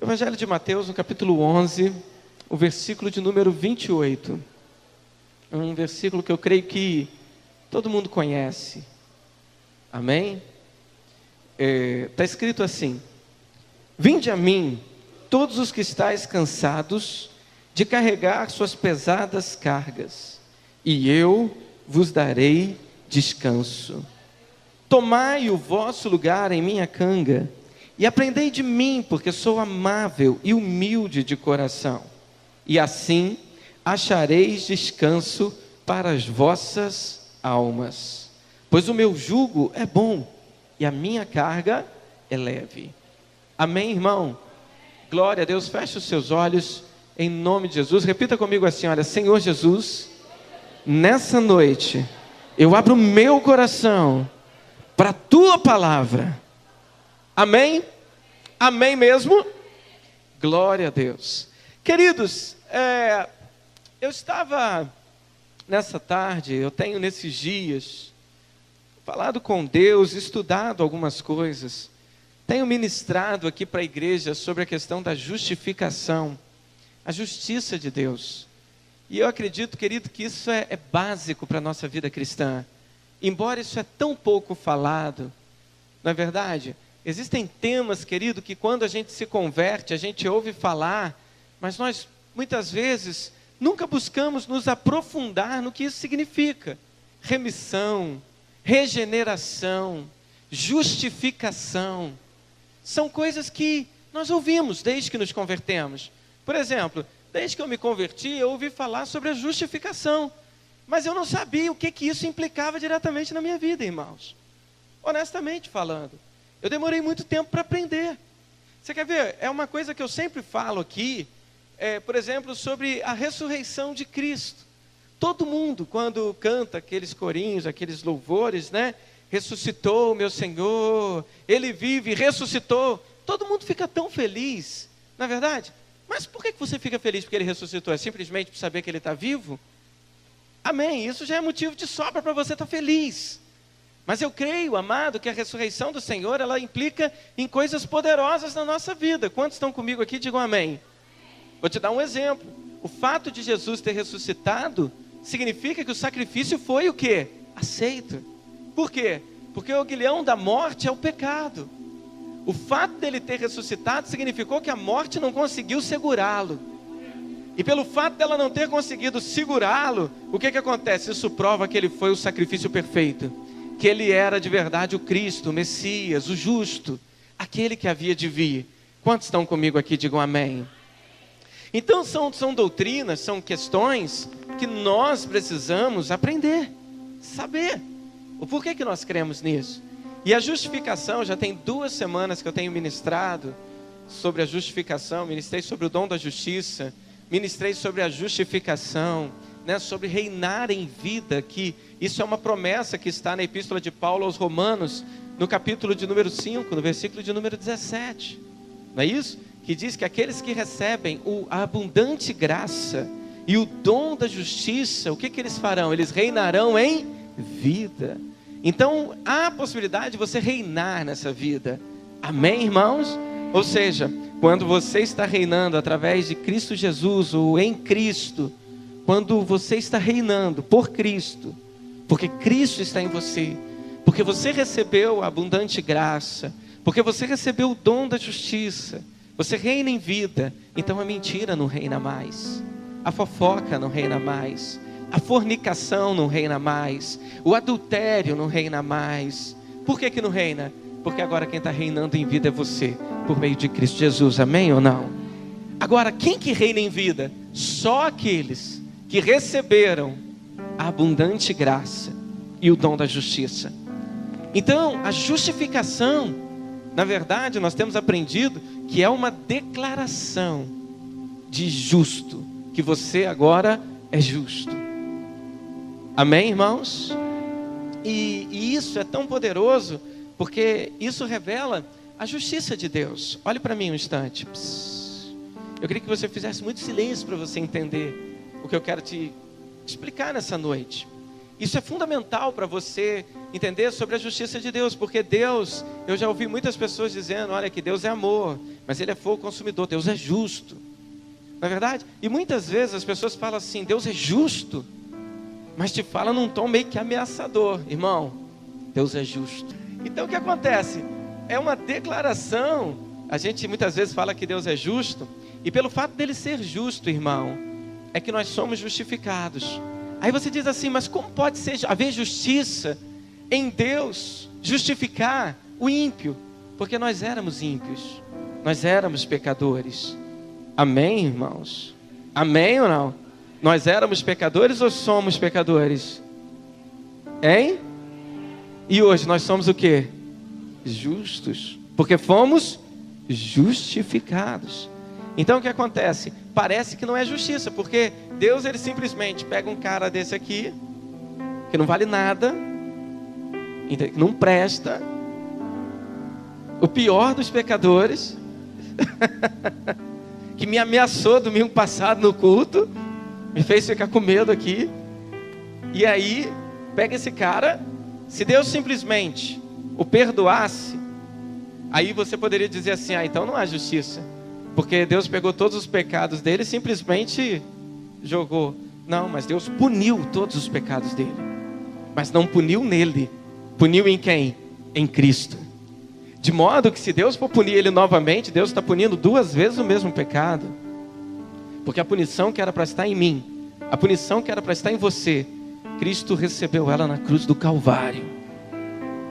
Evangelho de Mateus, no capítulo 11, o versículo de número 28. É um versículo que eu creio que todo mundo conhece. Amém? Está escrito assim: Vinde a mim, todos os que estáis cansados de carregar suas pesadas cargas, e eu vos darei descanso. Tomai o vosso lugar em minha canga, e aprendei de mim, porque sou amável e humilde de coração, e assim achareis descanso para as vossas almas. Pois o meu jugo é bom, e a minha carga é leve. Amém, irmão? Glória a Deus. Feche os seus olhos, em nome de Jesus. Repita comigo assim, olha: Senhor Jesus, nessa noite, eu abro o meu coração para a Tua Palavra. Amém? Amém mesmo? Glória a Deus. Queridos, eu estava nessa tarde, eu tenho nesses dias falado com Deus, estudado algumas coisas. Tenho ministrado aqui para a igreja sobre a questão da justificação, a justiça de Deus. E eu acredito, querido, que isso é básico para a nossa vida cristã. Embora isso é tão pouco falado, não é verdade? Existem temas, querido, que quando a gente se converte, a gente ouve falar, mas nós, muitas vezes, nunca buscamos nos aprofundar no que isso significa. Remissão, regeneração, justificação. São coisas que nós ouvimos desde que nos convertemos. Por exemplo, desde que eu me converti, eu ouvi falar sobre a justificação. Mas eu não sabia o que isso implicava diretamente na minha vida, irmãos. Honestamente falando, eu demorei muito tempo para aprender. Você quer ver? É uma coisa que eu sempre falo aqui, por exemplo, sobre a ressurreição de Cristo. Todo mundo, quando canta aqueles corinhos, aqueles louvores, né? Ressuscitou meu Senhor, Ele vive, ressuscitou. Todo mundo fica tão feliz, não é verdade? Mas por que você fica feliz porque Ele ressuscitou? É simplesmente por saber que Ele está vivo? Amém, isso já é motivo de sobra para você estar feliz. Mas eu creio, amado, que a ressurreição do Senhor, ela implica em coisas poderosas na nossa vida. Quantos estão comigo aqui? Digam amém. Vou te dar um exemplo. O fato de Jesus ter ressuscitado significa que o sacrifício foi o quê? Aceito. Por quê? Porque o aguilhão da morte é o pecado. O fato dele ter ressuscitado significou que a morte não conseguiu segurá-lo. E pelo fato dela não ter conseguido segurá-lo, o que acontece? Isso prova que ele foi o sacrifício perfeito, que ele era de verdade o Cristo, o Messias, o justo, aquele que havia de vir. Quantos estão comigo aqui? Digam amém. Então são doutrinas, são questões que nós precisamos aprender, saber o porquê que nós cremos nisso. E a justificação, já tem 2 semanas que eu tenho ministrado sobre a justificação, ministrei sobre o dom da justiça, ministrei sobre a justificação, né, sobre reinar em vida, que isso é uma promessa que está na epístola de Paulo aos Romanos, no capítulo de número 5, no versículo de número 17. Não é isso? Que diz que aqueles que recebem a abundante graça e o dom da justiça, o que eles farão? Eles reinarão em vida. Então, há a possibilidade de você reinar nessa vida. Amém, irmãos? Ou seja, quando você está reinando através de Cristo Jesus, ou em Cristo, quando você está reinando por Cristo, porque Cristo está em você, porque você recebeu a abundante graça, porque você recebeu o dom da justiça, você reina em vida, então a mentira não reina mais, a fofoca não reina mais, a fornicação não reina mais, o adultério não reina mais. Por que não reina? Porque agora quem está reinando em vida é você, por meio de Cristo Jesus, amém ou não? Agora, quem que reina em vida? Só aqueles que receberam a abundante graça e o dom da justiça. Então, a justificação, na verdade, nós temos aprendido que é uma declaração de justo, que você agora é justo. Amém, irmãos? E isso é tão poderoso, porque isso revela a justiça de Deus. Olhe para mim um instante. Eu queria que você fizesse muito silêncio para você entender o que eu quero te explicar nessa noite. Isso é fundamental para você entender sobre a justiça de Deus, porque Deus, eu já ouvi muitas pessoas dizendo, olha que Deus é amor, mas Ele é fogo consumidor. Deus é justo, não é verdade? E muitas vezes as pessoas falam assim, Deus é justo, mas te fala num tom meio que ameaçador. Irmão, Deus é justo. Então o que acontece? É uma declaração. A gente muitas vezes fala que Deus é justo, e pelo fato dele ser justo, irmão, é que nós somos justificados. Aí você diz assim, mas como pode haver justiça em Deus justificar o ímpio? Porque nós éramos ímpios, nós éramos pecadores. Amém, irmãos? Amém ou não? Nós éramos pecadores ou somos pecadores? Hein? E hoje nós somos o quê? Justos, porque fomos justificados. Então o que acontece? Parece que não é justiça, porque Deus ele simplesmente pega um cara desse aqui, que não vale nada, que não presta, o pior dos pecadores, que me ameaçou domingo passado no culto, me fez ficar com medo aqui, e aí pega esse cara. Se Deus simplesmente o perdoasse, aí você poderia dizer assim, então não há justiça, porque Deus pegou todos os pecados dele e simplesmente jogou. Não, mas Deus puniu todos os pecados dele, mas não puniu nele. Puniu em quem? Em Cristo. De modo que se Deus for punir ele novamente, Deus está punindo 2 vezes o mesmo pecado. Porque a punição que era para estar em mim, a punição que era para estar em você, Cristo recebeu ela na cruz do Calvário.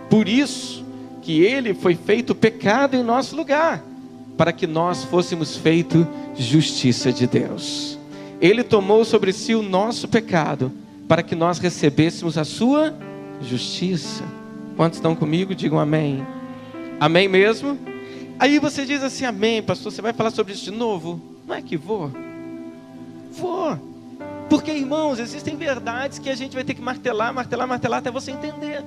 Por isso que ele foi feito pecado em nosso lugar, para que nós fôssemos feito justiça de Deus. Ele tomou sobre si o nosso pecado, para que nós recebêssemos a sua justiça. Quantos estão comigo? Digam amém. Amém mesmo? Aí você diz assim, amém, pastor, você vai falar sobre isso de novo? Não é que vou? Vou. Porque, irmãos, existem verdades que a gente vai ter que martelar até você entender.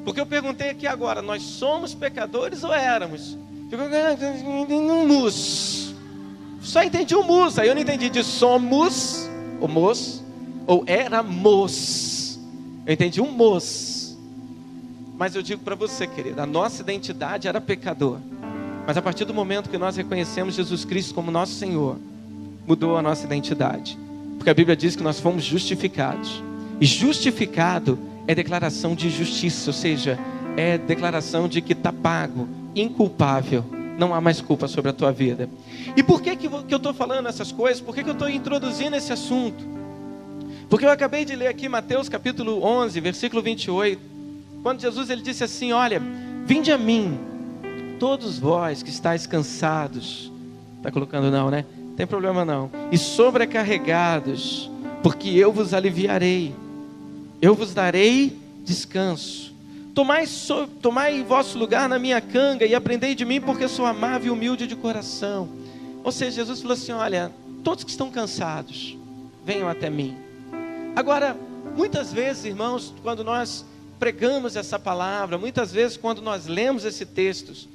Porque eu perguntei aqui agora, nós somos pecadores ou éramos? Um mus. Só entendi o mus, aí eu não entendi de somos, o mos, ou éramos. Eu entendi um mos. Mas eu digo para você, querida, a nossa identidade era pecador. Mas a partir do momento que nós reconhecemos Jesus Cristo como nosso Senhor, mudou a nossa identidade. Porque a Bíblia diz que nós fomos justificados. E justificado é declaração de justiça, ou seja, é declaração de que está pago, inculpável, não há mais culpa sobre a tua vida. E por que eu estou falando essas coisas? Por que eu estou introduzindo esse assunto? Porque eu acabei de ler aqui Mateus capítulo 11, versículo 28, quando Jesus ele disse assim, olha, vinde a mim, todos vós que estáis cansados, está colocando não, né? Não tem problema não, e sobrecarregados, porque eu vos aliviarei, eu vos darei descanso. Tomai vosso lugar na minha canga e aprendei de mim, porque sou amável e humilde de coração. Ou seja, Jesus falou assim, olha, todos que estão cansados, venham até mim. Agora, muitas vezes, irmãos, quando nós pregamos essa palavra, muitas vezes quando nós lemos esse texto,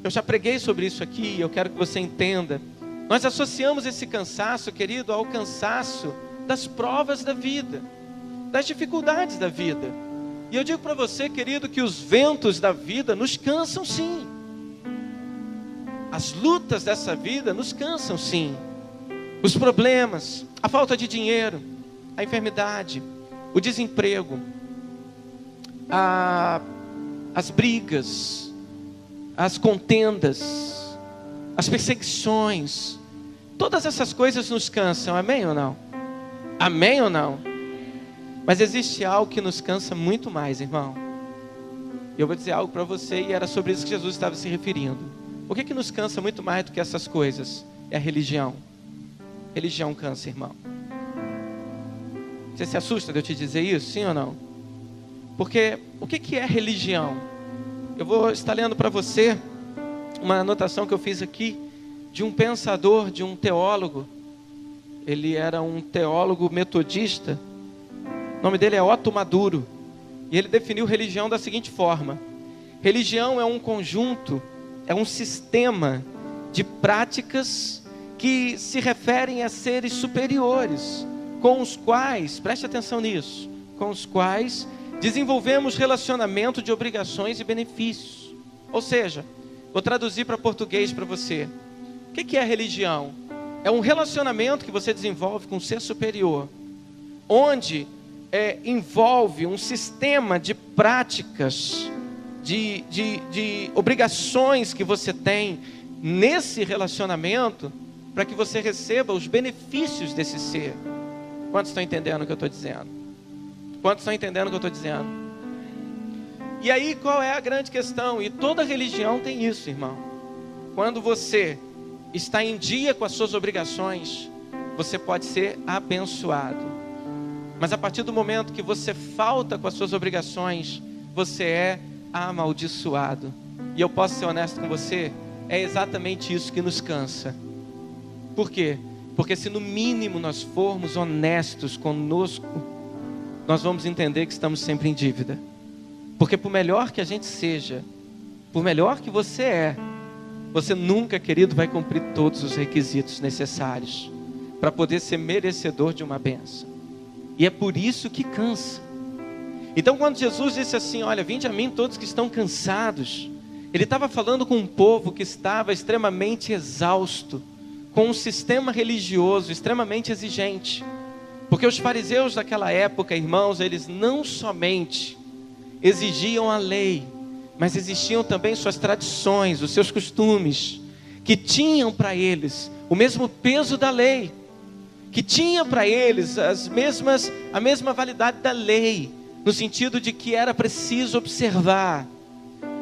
eu já preguei sobre isso aqui, eu quero que você entenda, nós associamos esse cansaço, querido, ao cansaço das provas da vida, das dificuldades da vida. E eu digo para você, querido, que os ventos da vida nos cansam sim. As lutas dessa vida nos cansam sim. Os problemas, a falta de dinheiro, a enfermidade, o desemprego, as brigas, as contendas, as perseguições, todas essas coisas nos cansam, amém ou não? Amém ou não? Mas existe algo que nos cansa muito mais, irmão. E eu vou dizer algo para você, e era sobre isso que Jesus estava se referindo. O que nos cansa muito mais do que essas coisas? É a religião. Religião cansa, irmão. Você se assusta de eu te dizer isso, sim ou não? Porque o que é religião? Eu vou estar lendo para você uma anotação que eu fiz aqui de um pensador, de um teólogo. Ele era um teólogo metodista. O nome dele é Otto Maduro. E ele definiu religião da seguinte forma: religião é um conjunto, é um sistema de práticas que se referem a seres superiores, com os quais, preste atenção nisso, com os quais desenvolvemos relacionamento de obrigações e benefícios. Ou seja, Vou traduzir para português para você. O que é religião? É um relacionamento que você desenvolve com um ser superior, onde envolve um sistema de práticas, de obrigações que você tem nesse relacionamento, para que você receba os benefícios desse ser. Quantos estão entendendo o que eu estou dizendo? Quantos estão entendendo o que eu estou dizendo? E aí, qual é a grande questão? E toda religião tem isso, irmão. Quando você está em dia com as suas obrigações, você pode ser abençoado. Mas a partir do momento que você falta com as suas obrigações, você é amaldiçoado. E eu posso ser honesto com você, é exatamente isso que nos cansa. Por quê? Porque se no mínimo nós formos honestos conosco, nós vamos entender que estamos sempre em dívida. Porque por melhor que a gente seja, por melhor que você você nunca, querido, vai cumprir todos os requisitos necessários para poder ser merecedor de uma bênção. E é por isso que cansa. Então quando Jesus disse assim, olha, vinde a mim todos que estão cansados, Ele estava falando com um povo que estava extremamente exausto, com um sistema religioso extremamente exigente. Porque os fariseus daquela época, irmãos, eles não somente exigiam a lei, mas existiam também suas tradições, os seus costumes, que tinham para eles o mesmo peso da lei, que tinha para eles a mesma validade da lei, no sentido de que era preciso observar.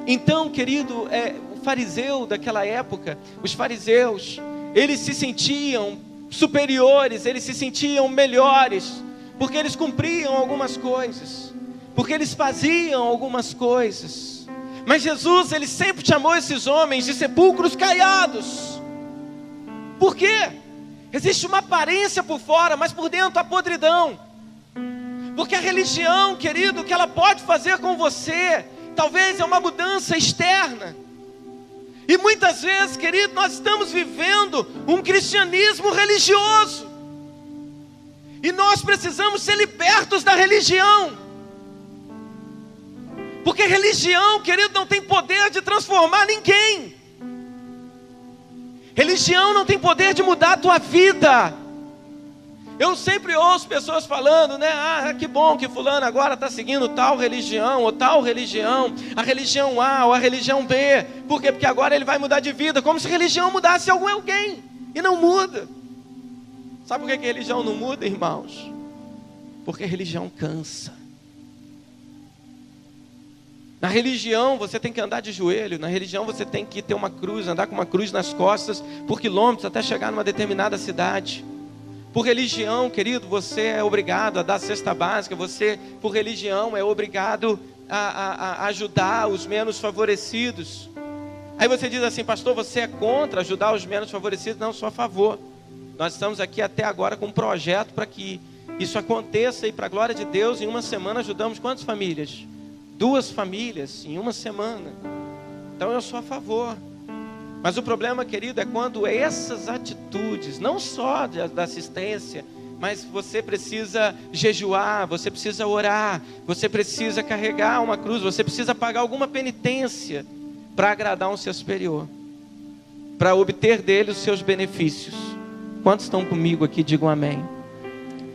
Então, querido, o fariseu daquela época, os fariseus, eles se sentiam superiores, eles se sentiam melhores, porque eles cumpriam algumas coisas, porque eles faziam algumas coisas. Mas Jesus, Ele sempre chamou esses homens de sepulcros caiados. Por quê? Existe uma aparência por fora, mas por dentro a podridão. Porque a religião, querido, o que ela pode fazer com você, talvez é uma mudança externa. E muitas vezes, querido, nós estamos vivendo um cristianismo religioso. E nós precisamos ser libertos da religião. Porque religião, querido, não tem poder de transformar ninguém. Religião não tem poder de mudar a tua vida. Eu sempre ouço pessoas falando, né? Ah, que bom que fulano agora está seguindo tal religião, ou tal religião, a religião A ou a religião B. Por quê? Porque agora ele vai mudar de vida, como se religião mudasse alguém. E não muda. Sabe por que religião não muda, irmãos? Porque religião cansa. Na religião você tem que andar de joelho, na religião você tem que ter uma cruz, andar com uma cruz nas costas por quilômetros até chegar numa determinada cidade. Por religião, querido, você é obrigado a dar cesta básica, você, por religião, é obrigado a ajudar os menos favorecidos. Aí você diz assim, pastor, você é contra ajudar os menos favorecidos? Não, sou a favor. Nós estamos aqui até agora com um projeto para que isso aconteça e para a glória de Deus, em uma semana ajudamos quantas famílias? 2 famílias em uma semana. Então eu sou a favor. Mas o problema, querido, é quando essas atitudes, não só da assistência, mas você precisa jejuar, você precisa orar, você precisa carregar uma cruz, você precisa pagar alguma penitência para agradar um ser superior, para obter dele os seus benefícios. Quantos estão comigo aqui? Digam amém.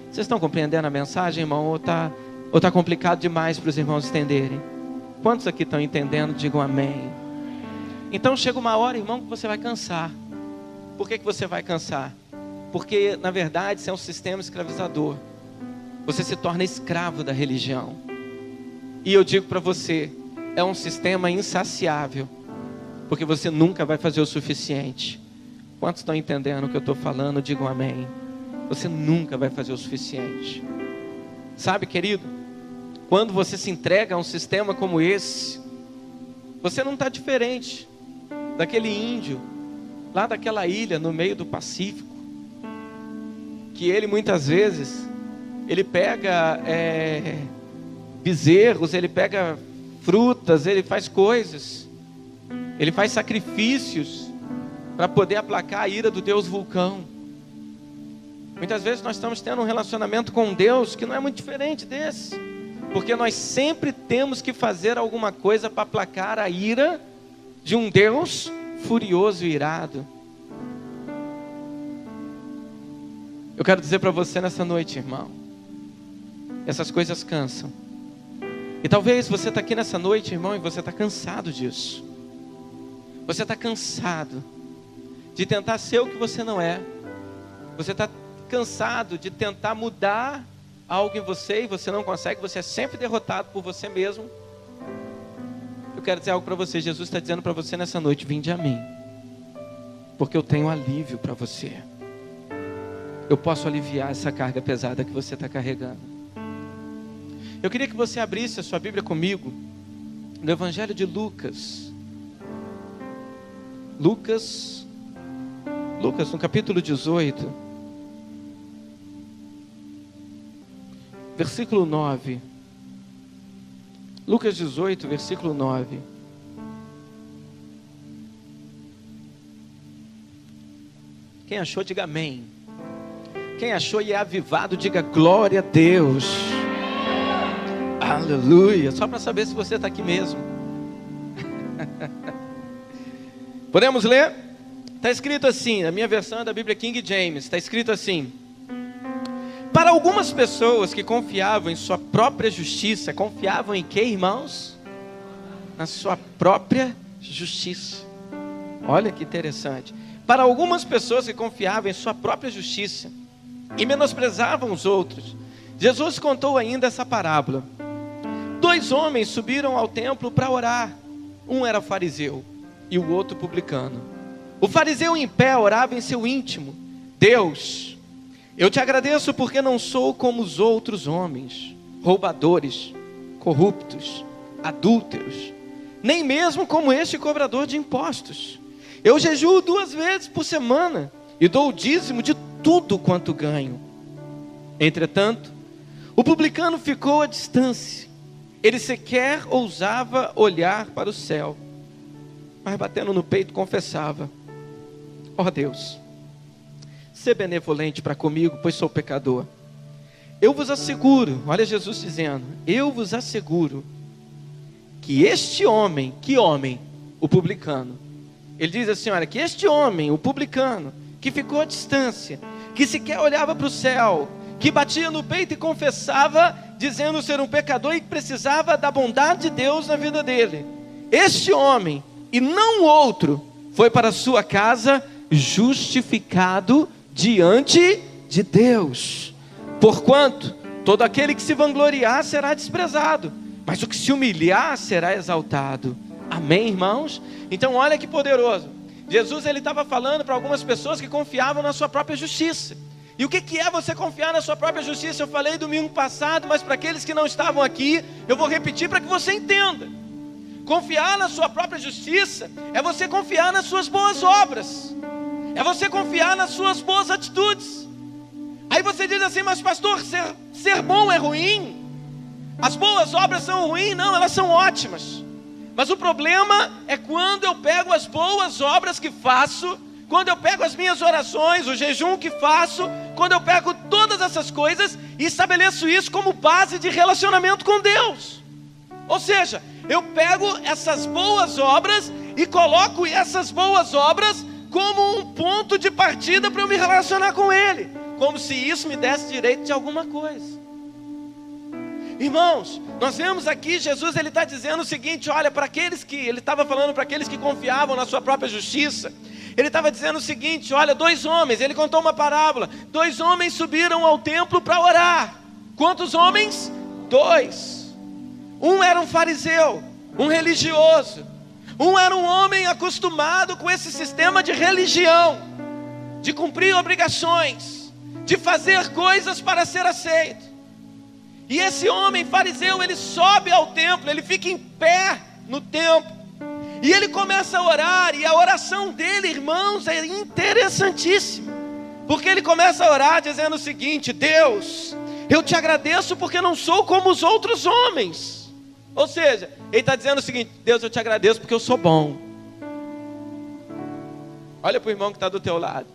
Vocês estão compreendendo a mensagem, irmão? Ou está complicado demais para os irmãos entenderem? Quantos aqui estão entendendo? Digam amém. Então chega uma hora, irmão, que você vai cansar. Por que você vai cansar? Porque na verdade isso é um sistema escravizador. Você se torna escravo da religião. E eu digo para você, é um sistema insaciável, porque você nunca vai fazer o suficiente. Quantos estão entendendo o que eu estou falando? Digam amém. Você nunca vai fazer o suficiente. Sabe, querido, quando você se entrega a um sistema como esse, você não está diferente daquele índio lá daquela ilha no meio do Pacífico, que ele muitas vezes ele pega bezerros, ele pega frutas, ele faz coisas, ele faz sacrifícios para poder aplacar a ira do Deus vulcão. Muitas vezes nós estamos tendo um relacionamento com Deus que não é muito diferente desse, porque nós sempre temos que fazer alguma coisa para aplacar a ira de um Deus furioso e irado. Eu quero dizer para você nessa noite, irmão, essas coisas cansam. E talvez você está aqui nessa noite, irmão, e você está cansado disso. Você está cansado de tentar ser o que você não é. Você está cansado de tentar mudar algo em você e você não consegue. Você é sempre derrotado por você mesmo. Eu quero dizer algo para você. Jesus está dizendo para você nessa noite: vinde a mim, porque eu tenho alívio para você. Eu posso aliviar essa carga pesada que você está carregando. Eu queria que você abrisse a sua Bíblia comigo no Evangelho de Lucas. Lucas, no capítulo 18, versículo 9. Lucas 18, versículo 9. Quem achou, diga amém. Quem achou e é avivado, diga glória a Deus. Aleluia. Só para saber se você está aqui mesmo. Podemos ler? Está escrito assim, na minha versão é da Bíblia King James, está escrito assim: para algumas pessoas que confiavam em sua própria justiça, confiavam em quê, irmãos? Na sua própria justiça. Olha que interessante. Para algumas pessoas que confiavam em sua própria justiça e menosprezavam os outros, Jesus contou ainda essa parábola. 2 homens subiram ao templo para orar. Um era fariseu e o outro publicano. O fariseu em pé orava em seu íntimo: Deus, eu te agradeço porque não sou como os outros homens, roubadores, corruptos, adúlteros, nem mesmo como este cobrador de impostos. Eu jejuo 2 vezes por semana e dou o dízimo de tudo quanto ganho. Entretanto, o publicano ficou à distância. Ele sequer ousava olhar para o céu, mas batendo no peito confessava: ó Deus, sê benevolente para comigo, pois sou pecador. Eu vos asseguro, olha Jesus dizendo, eu vos asseguro que este homem, que homem? O publicano. Ele diz assim, olha, que este homem, o publicano, que ficou à distância, que sequer olhava para o céu, que batia no peito e confessava, dizendo ser um pecador e que precisava da bondade de Deus na vida dele. Este homem, e não outro, foi para a sua casa justificado diante de Deus. Porquanto, todo aquele que se vangloriar será desprezado, mas o que se humilhar será exaltado. Amém, irmãos? Então olha que poderoso. Jesus, ele estava falando para algumas pessoas que confiavam na sua própria justiça. E o que é você confiar na sua própria justiça? Eu falei domingo passado, mas para aqueles que não estavam aqui, eu vou repetir para que você entenda. Confiar na sua própria justiça é você confiar nas suas boas obras, é você confiar nas suas boas atitudes. Aí você diz assim, mas pastor, ser bom é ruim? As boas obras são ruins? Não, elas são ótimas. Mas o problema é quando eu pego as boas obras que faço, quando eu pego as minhas orações, o jejum que faço, quando eu pego todas essas coisas e estabeleço isso como base de relacionamento com Deus. Ou seja, eu pego essas boas obras e coloco essas boas obras como um ponto de partida para eu me relacionar com Ele, como se isso me desse direito de alguma coisa. Irmãos, nós vemos aqui, Jesus, ele está dizendo o seguinte, olha, para aqueles que, ele estava falando para aqueles que confiavam na sua própria justiça, ele estava dizendo o seguinte, olha, 2 homens, ele contou uma parábola, 2 homens subiram ao templo para orar. Quantos homens? 2. Um era um fariseu, um religioso. Um era um homem acostumado com esse sistema de religião, de cumprir obrigações, de fazer coisas para ser aceito. E esse homem fariseu, ele sobe ao templo, ele fica em pé no templo, e ele começa a orar, e a oração dele, irmãos, é interessantíssima, porque ele começa a orar dizendo o seguinte, Deus, eu te agradeço porque não sou como os outros homens. Ou seja, ele está dizendo o seguinte, Deus, eu te agradeço porque eu sou bom. Olha para o irmão que está do teu lado,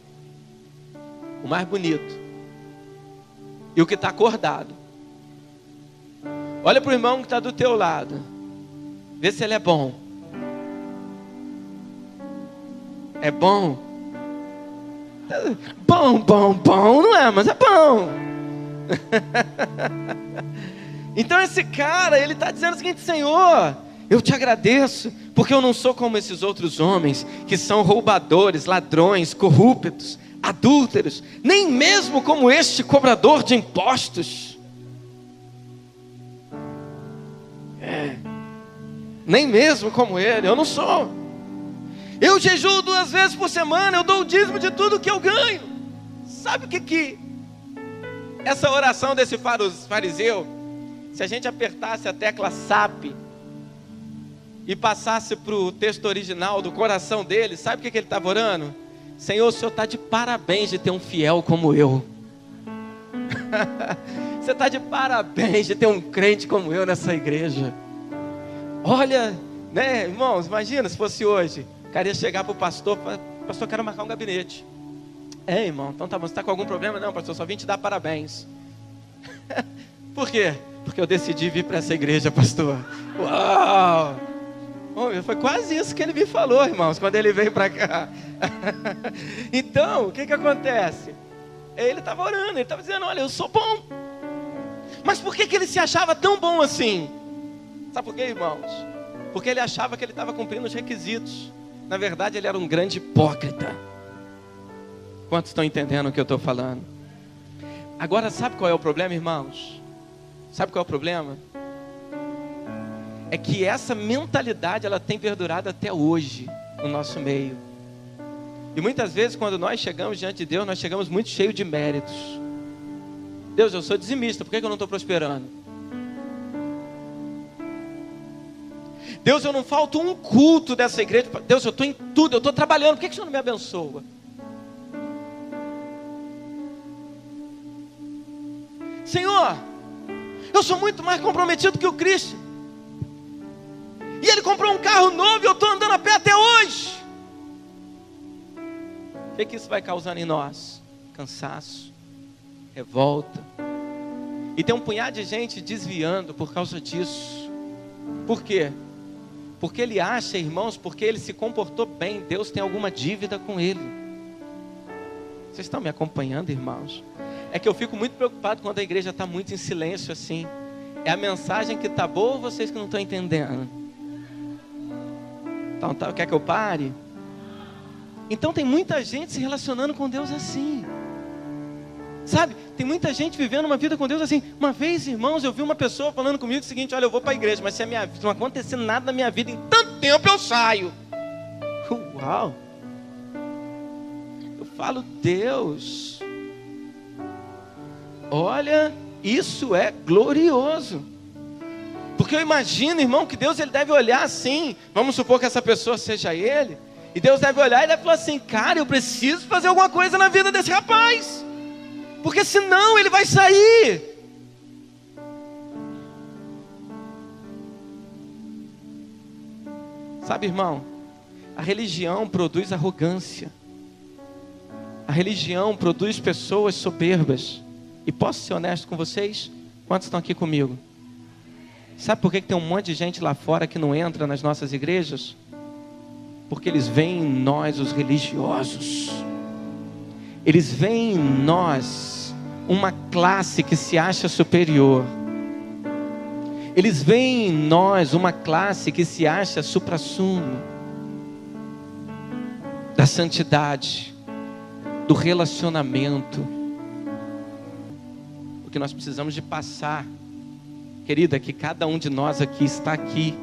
o mais bonito, e o que está acordado. Olha para o irmão que está do teu lado, vê se ele é bom. É bom? Bom, não é, mas é bom. Então esse cara, ele está dizendo o seguinte: Senhor, eu te agradeço, porque eu não sou como esses outros homens, que são roubadores, ladrões, corruptos, adúlteros, nem mesmo como este cobrador de impostos. Nem mesmo como ele, eu não sou. Eu jejuo 2 vezes por semana, eu dou o dízimo de tudo que eu ganho. Sabe o que essa oração desse fariseu, se a gente apertasse a tecla SAP e passasse para o texto original do coração dele, sabe o que ele estava orando? Senhor, o Senhor está de parabéns de ter um fiel como eu. Você está de parabéns de ter um crente como eu nessa igreja. Olha, né, irmãos, imagina se fosse hoje. O cara ia chegar para o pastor: pastor, quero marcar um gabinete. Irmão, então tá bom, você está com algum problema? Não, pastor, só vim te dar parabéns. Por quê? Porque eu decidi vir para essa igreja, pastor. Uau! Foi quase isso que ele me falou, irmãos, quando ele veio para cá. Então, o que acontece? Ele estava orando, ele estava dizendo: olha, eu sou bom. Mas por que ele se achava tão bom assim? Sabe por quê, irmãos? Porque ele achava que ele estava cumprindo os requisitos. Na verdade, ele era um grande hipócrita. Quantos estão entendendo o que eu estou falando? Agora, sabe qual é o problema, irmãos? Sabe qual é o problema? É que essa mentalidade, ela tem perdurado até hoje no nosso meio. E muitas vezes, quando nós chegamos diante de Deus, nós chegamos muito cheios de méritos. Deus, eu sou dizimista, por que eu não estou prosperando? Deus, eu não falto um culto dessa igreja. Deus, eu estou em tudo, eu estou trabalhando, por que o Senhor não me abençoa? Senhor, eu sou muito mais comprometido que o Cristo. E ele comprou um carro novo e eu estou andando a pé até hoje. O que isso vai causando em nós? Cansaço, revolta. E tem um punhado de gente desviando por causa disso. Por quê? Porque ele acha, irmãos, porque ele se comportou bem, Deus tem alguma dívida com ele. Vocês estão me acompanhando, irmãos? É que eu fico muito preocupado quando a igreja está muito em silêncio assim. É a mensagem que está boa ou vocês que não estão entendendo? Então, quer que eu pare? Então tem muita gente se relacionando com Deus assim. Sabe, tem muita gente vivendo uma vida com Deus assim. Uma vez, irmãos, eu vi uma pessoa falando comigo o seguinte: olha, eu vou para a igreja, mas se não acontecer nada na minha vida, em tanto tempo eu saio. Uau! Eu falo, Deus, olha, isso é glorioso. Porque eu imagino, irmão, que Deus ele deve olhar assim. Vamos supor que essa pessoa seja ele. E Deus deve olhar e deve falar assim: cara, eu preciso fazer alguma coisa na vida desse rapaz, porque senão ele vai sair. Sabe, irmão, a religião produz arrogância. A religião produz pessoas soberbas. E posso ser honesto com vocês? Quantos estão aqui comigo? Sabe por que tem um monte de gente lá fora que não entra nas nossas igrejas? Porque eles veem em nós os religiosos. Eles veem em nós uma classe que se acha superior. Eles veem em nós uma classe que se acha suprassumo da santidade, do relacionamento. O que nós precisamos de passar, querida, que cada um de nós aqui está aqui,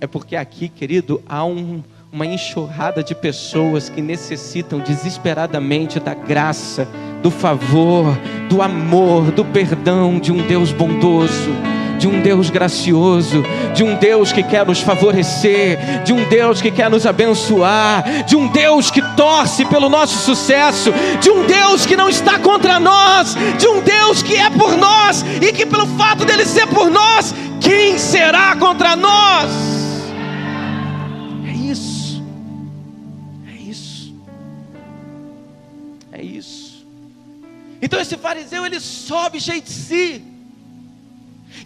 é porque aqui, querido, há uma enxurrada de pessoas que necessitam desesperadamente da graça, do favor, do amor, do perdão de um Deus bondoso, de um Deus gracioso, de um Deus que quer nos favorecer, de um Deus que quer nos abençoar, de um Deus que torce pelo nosso sucesso, de um Deus que não está contra nós, de um Deus que é por nós, e que pelo fato dele ser por nós, quem será contra nós? É isso. É isso. É isso. Então esse fariseu, ele sobe cheio de si.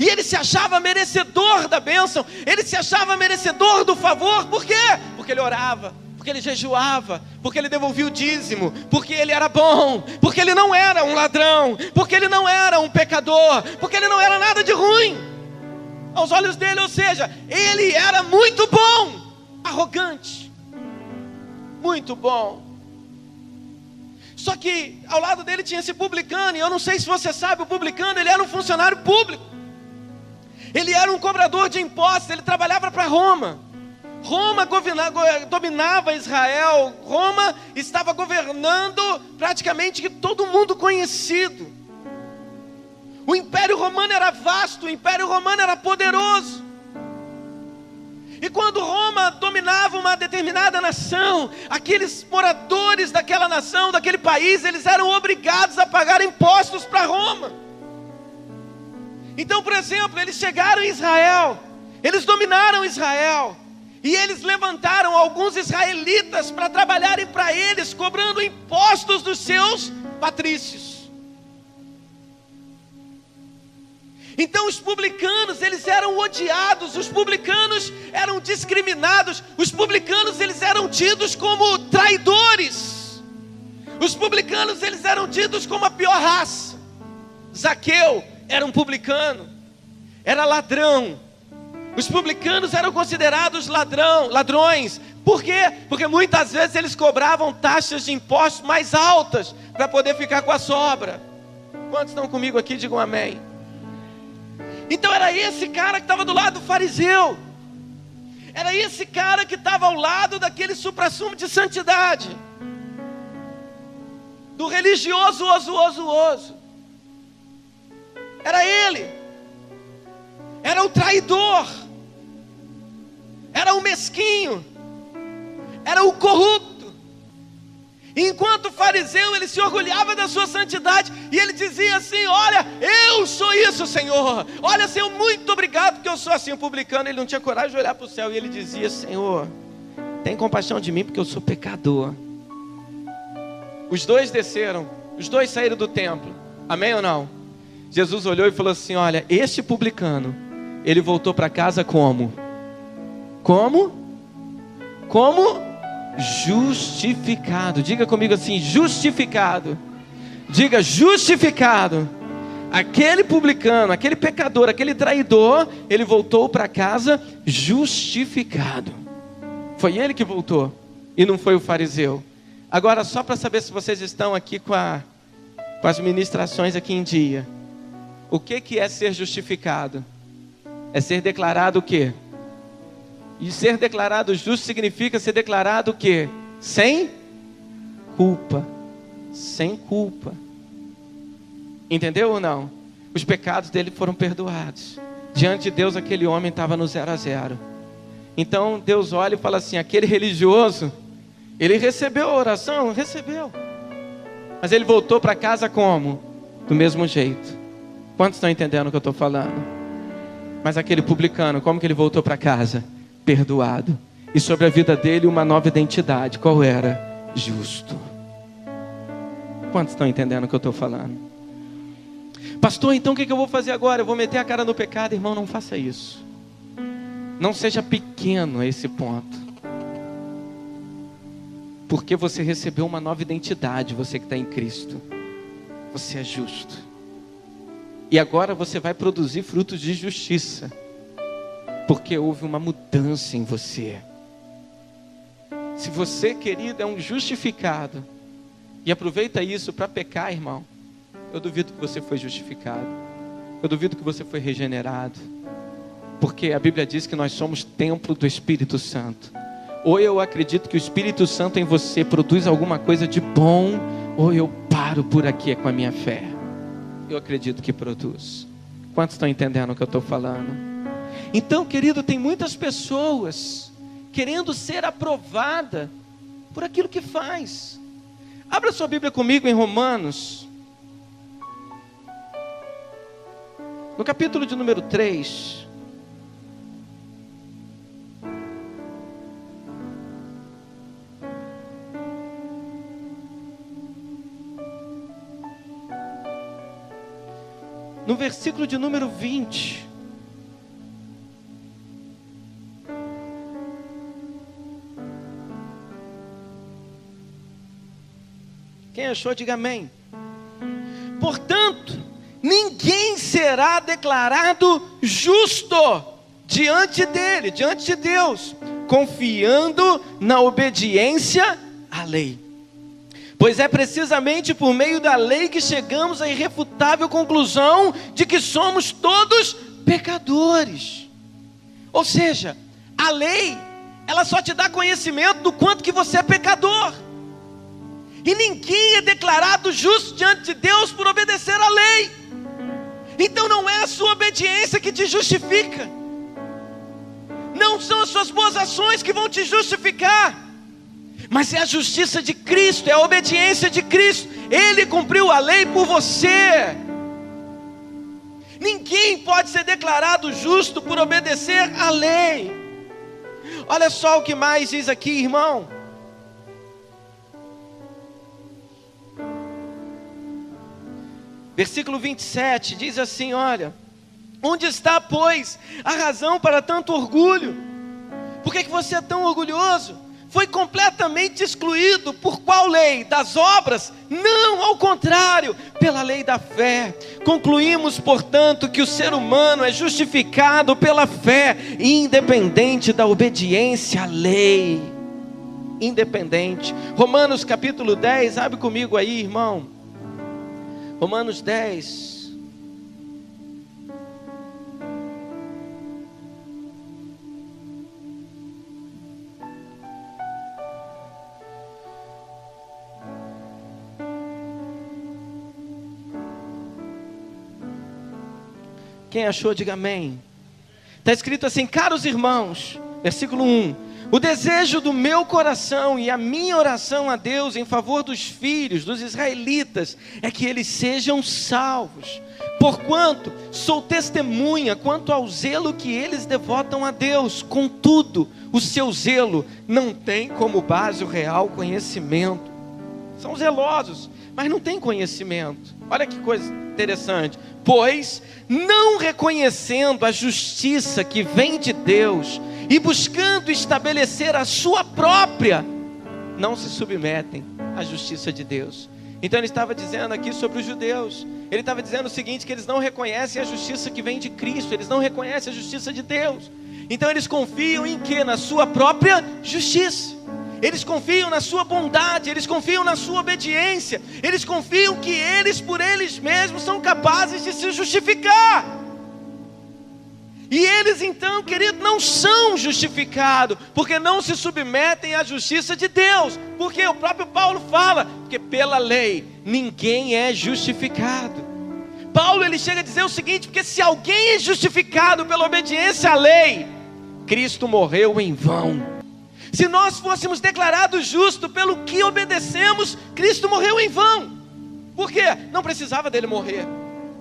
E ele se achava merecedor da bênção. Ele se achava merecedor do favor. Por quê? Porque ele orava, porque ele jejuava, porque ele devolvia o dízimo, porque ele era bom, porque ele não era um ladrão, porque ele não era um pecador, porque ele não era nada de ruim aos olhos dele. Ou seja, ele era muito bom, arrogante, muito bom. Só que ao lado dele tinha esse publicano, e eu não sei se você sabe, o publicano, ele era um funcionário público. Ele era um cobrador de impostos, ele trabalhava para Roma. Roma dominava Israel, Roma estava governando praticamente todo mundo conhecido. O Império Romano era vasto, o Império Romano era poderoso. E quando Roma dominava uma determinada nação, aqueles moradores daquela nação, daquele país, eles eram obrigados a pagar impostos para Roma. Então, por exemplo, eles chegaram em Israel, eles dominaram Israel, e eles levantaram alguns israelitas para trabalharem para eles, cobrando impostos dos seus patrícios. Então os publicanos, eles eram odiados, os publicanos eram discriminados, os publicanos, eles eram tidos como traidores, os publicanos, eles eram tidos como a pior raça. Zaqueu era um publicano, era ladrão. Os publicanos eram considerados ladrões. Por quê? Porque muitas vezes eles cobravam taxas de impostos mais altas para poder ficar com a sobra. Quantos estão comigo aqui? Digam amém. Então era esse cara que estava do lado do fariseu. Era esse cara que estava ao lado daquele suprassumo de santidade, do religioso oso. Era ele. Era o traidor. Era o mesquinho. Era o corrupto. Enquanto o fariseu, ele se orgulhava da sua santidade, e ele dizia assim: olha, eu sou isso, Senhor. Olha, Senhor, muito obrigado porque eu sou assim. O publicano, ele não tinha coragem de olhar para o céu, e ele dizia: Senhor, tem compaixão de mim porque eu sou pecador. Os dois desceram, os dois saíram do templo. Amém ou não? Jesus olhou e falou assim: olha, este publicano, ele voltou para casa como? Como? Justificado. Diga comigo assim: justificado. Diga: justificado. Aquele publicano, aquele pecador, aquele traidor, ele voltou para casa justificado. Foi ele que voltou, e não foi o fariseu. Agora, só para saber se vocês estão aqui com as ministrações aqui em dia. O que é ser justificado? É ser declarado o quê? E ser declarado justo significa ser declarado o quê? Sem culpa. Sem culpa. Entendeu ou não? Os pecados dele foram perdoados. Diante de Deus, aquele homem estava no 0-0. Então Deus olha e fala assim: aquele religioso, ele recebeu a oração? Recebeu. Mas ele voltou para casa como? Do mesmo jeito. Quantos estão entendendo o que eu estou falando? Mas aquele publicano, como que ele voltou para casa? Perdoado. E sobre a vida dele uma nova identidade. Qual era? Justo. Quantos estão entendendo o que eu estou falando? Pastor, então o que eu vou fazer agora? Eu vou meter a cara no pecado? Irmão, não faça isso. Não seja pequeno a esse ponto. Porque você recebeu uma nova identidade. Você que está em Cristo, você é justo. E agora você vai produzir frutos de justiça, porque houve uma mudança em você. Se você, querido, é um justificado, e aproveita isso para pecar, irmão, eu duvido que você foi justificado. Eu duvido que você foi regenerado. Porque a Bíblia diz que nós somos templo do Espírito Santo. Ou eu acredito que o Espírito Santo em você produz alguma coisa de bom, ou eu paro por aqui com a minha fé. Eu acredito que produz. Quantos estão entendendo o que eu estou falando? Então, querido, tem muitas pessoas querendo ser aprovada por aquilo que faz. Abra sua Bíblia comigo em Romanos, no capítulo de número 3. No versículo de número 20. Quem achou, diga amém. Portanto, ninguém será declarado justo diante dele, diante de Deus, confiando na obediência à lei. Pois é precisamente por meio da lei que chegamos à irrefutável conclusão de que somos todos pecadores. Ou seja, a lei, ela só te dá conhecimento do quanto que você é pecador. E ninguém é declarado justo diante de Deus por obedecer à lei. Então não é a sua obediência que te justifica. Não são as suas boas ações que vão te justificar. Mas é a justiça de Cristo, é a obediência de Cristo. Ele cumpriu a lei por você. Ninguém pode ser declarado justo por obedecer à lei. Olha só o que mais diz aqui, irmão. Versículo 27 diz assim, olha: onde está, pois, a razão para tanto orgulho? Por que você é tão orgulhoso? Foi completamente excluído por qual lei? Das obras? Não, ao contrário, pela lei da fé. Concluímos, portanto, que o ser humano é justificado pela fé, independente da obediência à lei. Independente. Romanos capítulo 10, abre comigo aí, irmão. Romanos 10. Quem achou, diga amém. Está escrito assim: caros irmãos, versículo 1: o desejo do meu coração e a minha oração a Deus em favor dos filhos, dos israelitas, é que eles sejam salvos. Porquanto sou testemunha quanto ao zelo que eles devotam a Deus. Contudo, o seu zelo não tem como base o real conhecimento. São zelosos, mas não tem conhecimento. Olha que coisa interessante. Pois, não reconhecendo a justiça que vem de Deus e buscando estabelecer a sua própria, não se submetem à justiça de Deus. Então ele estava dizendo aqui sobre os judeus. Ele estava dizendo o seguinte, que eles não reconhecem a justiça que vem de Cristo. Eles não reconhecem a justiça de Deus. Então eles confiam em quê? Na sua própria justiça. Eles confiam na sua bondade, eles confiam na sua obediência, eles confiam que eles por eles mesmos são capazes de se justificar. E eles então, querido, não são justificados, porque não se submetem à justiça de Deus. Porque o próprio Paulo fala, porque pela lei ninguém é justificado. Paulo ele chega a dizer o seguinte, porque se alguém é justificado pela obediência à lei, Cristo morreu em vão. Se nós fôssemos declarados justos pelo que obedecemos, Cristo morreu em vão. Por quê? Não precisava dele morrer,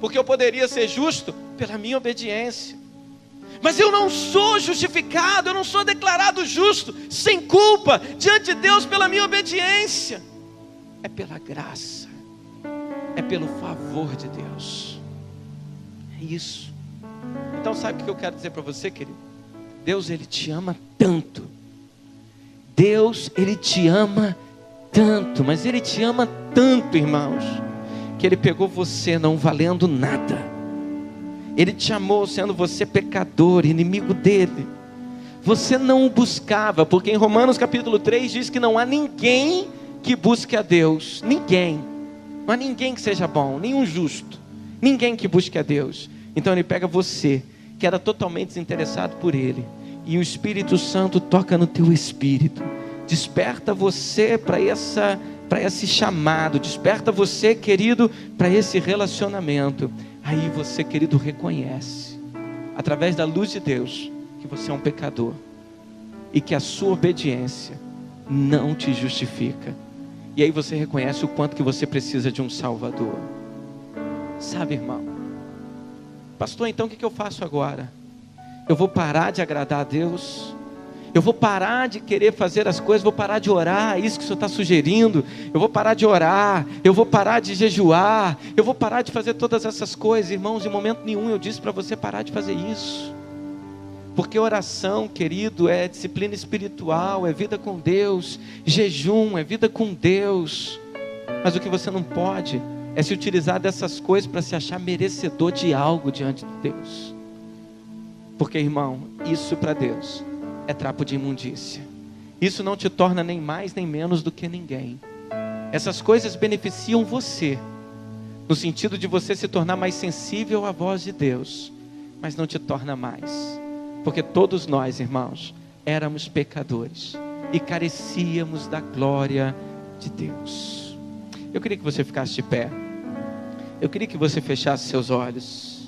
porque eu poderia ser justo pela minha obediência. Mas eu não sou justificado, eu não sou declarado justo, sem culpa, diante de Deus pela minha obediência. É pela graça, é pelo favor de Deus. É isso. Então sabe o que eu quero dizer para você, querido? Deus ele te ama tanto. Deus, Ele te ama tanto, mas Ele te ama tanto, irmãos, que Ele pegou você não valendo nada. Ele te amou sendo você pecador, inimigo dEle. Você não o buscava, porque em Romanos capítulo 3 diz que não há ninguém que busque a Deus. Ninguém. Não há ninguém que seja bom, nenhum justo. Ninguém que busque a Deus. Então Ele pega você, que era totalmente desinteressado por Ele, e o Espírito Santo toca no teu espírito, desperta você para esse chamado, desperta você, querido, para esse relacionamento. Aí você, querido, reconhece, através da luz de Deus, que você é um pecador, e que a sua obediência não te justifica. E aí você reconhece o quanto que você precisa de um Salvador. Sabe, irmão, pastor, então o que eu faço agora? Eu vou parar de agradar a Deus? Eu vou parar de querer fazer as coisas? Vou parar de orar? Isso que o Senhor está sugerindo? Eu vou parar de orar? Eu vou parar de jejuar? Eu vou parar de fazer todas essas coisas? Irmãos, em momento nenhum eu disse para você parar de fazer isso. Porque oração, querido, é disciplina espiritual, é vida com Deus. Jejum é vida com Deus. Mas o que você não pode é se utilizar dessas coisas para se achar merecedor de algo diante de Deus. Porque, irmão, isso para Deus é trapo de imundícia. Isso não te torna nem mais nem menos do que ninguém. Essas coisas beneficiam você, no sentido de você se tornar mais sensível à voz de Deus, mas não te torna mais. Porque todos nós, irmãos, éramos pecadores e carecíamos da glória de Deus. Eu queria que você ficasse de pé. Eu queria que você fechasse seus olhos.